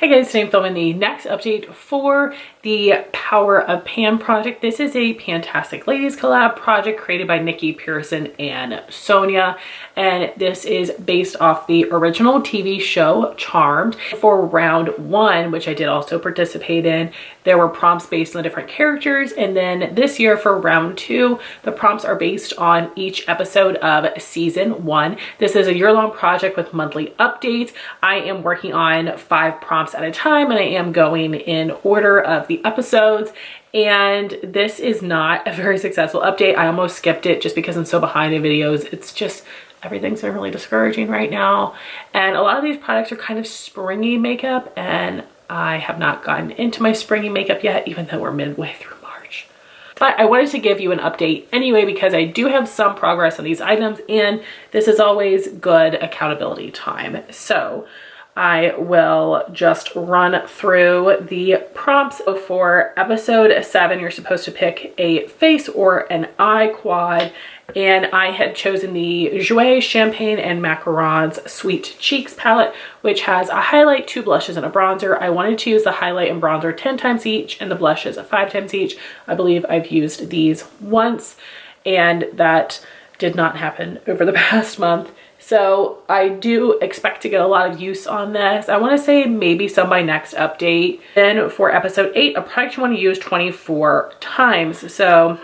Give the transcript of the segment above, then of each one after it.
Hey guys, today I'm filming the next update for the Power of Pan project. This is a Pantastic Ladies collab project created by Nikki Pearson and Sonia, and this is based off the original TV show Charmed. For round one, which I did also participate in, there were prompts based on the different characters, and then this year for round two, the prompts are based on each episode of season one. This is a year-long project with monthly updates. I am working on 5 prompts at a time, and I am going in order of the episodes, and this is not a very successful update. I almost skipped it just because I'm so behind in videos. It's just everything's been really discouraging right now, and a lot of these products are kind of springy makeup, and I have not gotten into my springy makeup yet, even though we're midway through March. But I wanted to give you an update anyway because I do have some progress on these items, and this is always good accountability time. So I will just run through the prompts. For episode 7, you're supposed to pick a face or an eye quad, and I had chosen the Jouer Champagne and Macarons Sweet Cheeks palette, which has a highlight, 2 blushes, and a bronzer. I wanted to use the highlight and bronzer 10 times each and the blushes 5 times each. I believe I've used these once, and that did not happen over the past month. So I do expect to get a lot of use on this. I want to say maybe some by next update. Then for episode 8, a product you want to use 24 times. So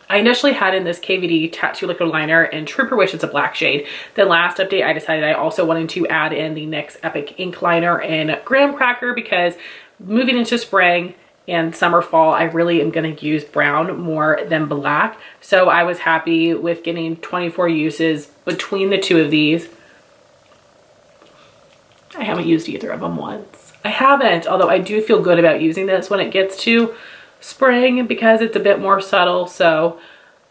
I initially had in this KVD Tattoo Liquid Liner in Trooper, which is a black shade. Then last update, I decided I also wanted to add in the NYX Epic Ink Liner in Graham Cracker because moving into spring and summer fall, I really am going to use brown more than black. So I was happy with getting 24 uses between the two of these. I haven't used either of them once. I haven't, although I do feel good about using this when it gets to spring because it's a bit more subtle. So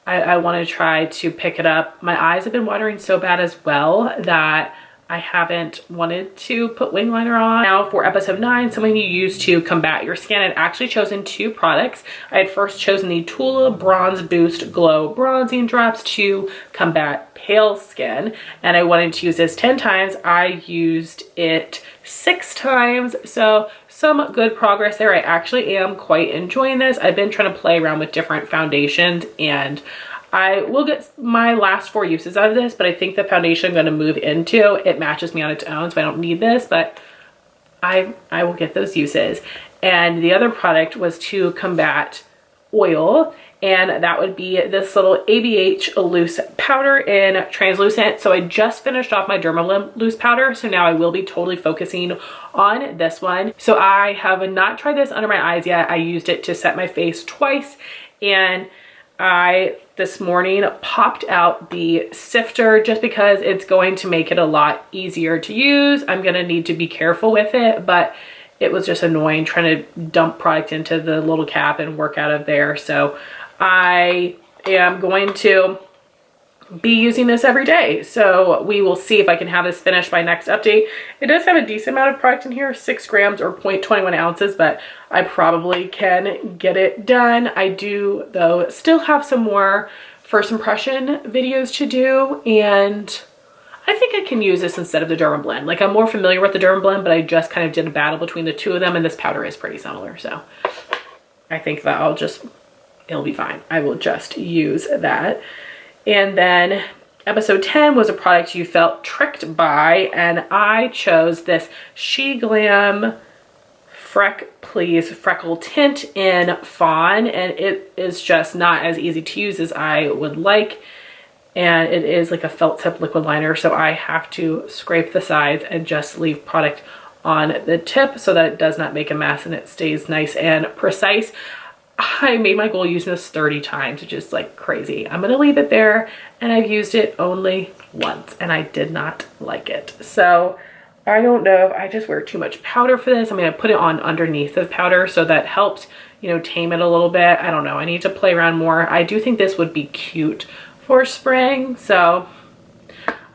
I want to try to pick it up. My eyes have been watering so bad as well that I haven't wanted to put wing liner on. Now for episode 9, something you use to combat your skin. I'd actually chosen 2 products. I had first chosen the Tula Bronze Boost Glow Bronzing Drops to combat pale skin, and I wanted to use this 10 times. I used it 6 times, so some good progress there. I actually am quite enjoying this. I've been trying to play around with different foundations, and I will get my last 4 uses out of this, but I think the foundation I'm going to move into, it matches me on its own, so I don't need this, but I will get those uses. And the other product was to combat oil, and that would be this little ABH loose powder in translucent. So I just finished off my Dermablend loose powder, so now I will be totally focusing on this one. So I have not tried this under my eyes yet. I used it to set my face twice, and I this morning popped out the sifter just because it's going to make it a lot easier to use. I'm going to need to be careful with it, but it was just annoying trying to dump product into the little cap and work out of there. So I am going to be using this every day. So we will see if I can have this finished by next update. It does have a decent amount of product in here, 6 grams or 0.21 ounces, but I probably can get it done. I do, though, still have some more first impression videos to do, and I think I can use this instead of the Dermablend. Like, I'm more familiar with the Dermablend, but I just kind of did a battle between the two of them, and this powder is pretty similar. So I think that it'll be fine. I will just use that. And then episode 10 was a product you felt tricked by, and I chose this She Glam Please Freckle Tint in Fawn, and it is just not as easy to use as I would like, and it is like a felt tip liquid liner, so I have to scrape the sides and just leave product on the tip so that it does not make a mess and it stays nice and precise. I made my goal using this 30 times, which is like crazy. I'm gonna leave it there, and I've used it only once and I did not like it. So I don't know if I just wear too much powder for this. I mean, I put it on underneath the powder, so that helps, you know, tame it a little bit. I don't know, I need to play around more. I do think this would be cute for spring, so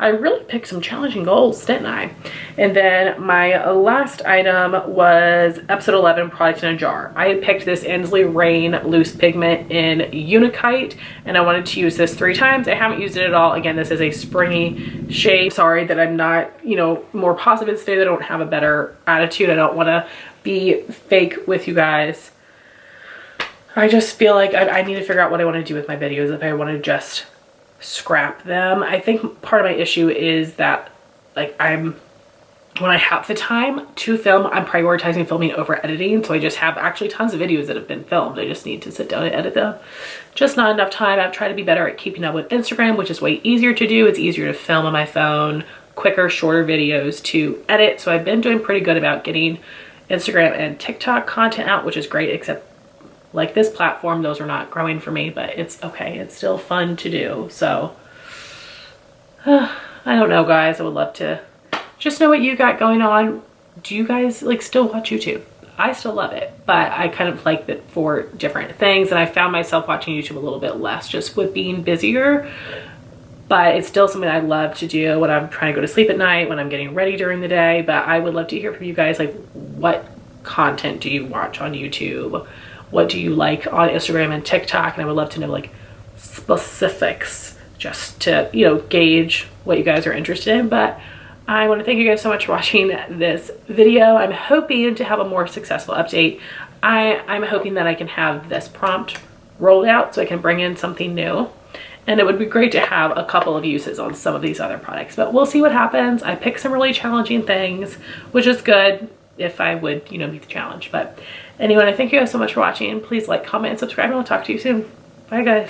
I really picked some challenging goals, didn't I? And then my last item was episode 11, product in a jar. I had picked this Inslee Rain loose pigment in Unikite, and I wanted to use this 3 times. I haven't used it at all. Again, this is a springy shade. Sorry that I'm not, you know, more positive today. That I don't have a better attitude. I don't want to be fake with you guys. I just feel like I need to figure out what I want to do with my videos. If I want to just scrap them. I think part of my issue is that, like, when I have the time to film, I'm prioritizing filming over editing. So I just have actually tons of videos that have been filmed. I just need to sit down and edit them. Just not enough time. I've tried to be better at keeping up with Instagram, which is way easier to do. It's easier to film on my phone, quicker, shorter videos to edit. So I've been doing pretty good about getting Instagram and TikTok content out, which is great, except like this platform, those are not growing for me, but it's okay. It's still fun to do. So I don't know, guys. I would love to just know what you got going on. Do you guys like still watch YouTube? I still love it, but I kind of like it for different things. And I found myself watching YouTube a little bit less just with being busier, but it's still something I love to do when I'm trying to go to sleep at night, when I'm getting ready during the day. But I would love to hear from you guys, like, what content do you watch on YouTube? What do you like on Instagram and TikTok? And I would love to know, like, specifics just to, you know, gauge what you guys are interested in. But I want to thank you guys so much for watching this video. I'm hoping to have a more successful update. I'm hoping that I can have this prompt rolled out so I can bring in something new. And it would be great to have a couple of uses on some of these other products, but we'll see what happens. I picked some really challenging things, which is good if I would, you know, meet the challenge. But anyway, I thank you guys so much for watching. Please like, comment, and subscribe, and I'll talk to you soon. Bye, guys.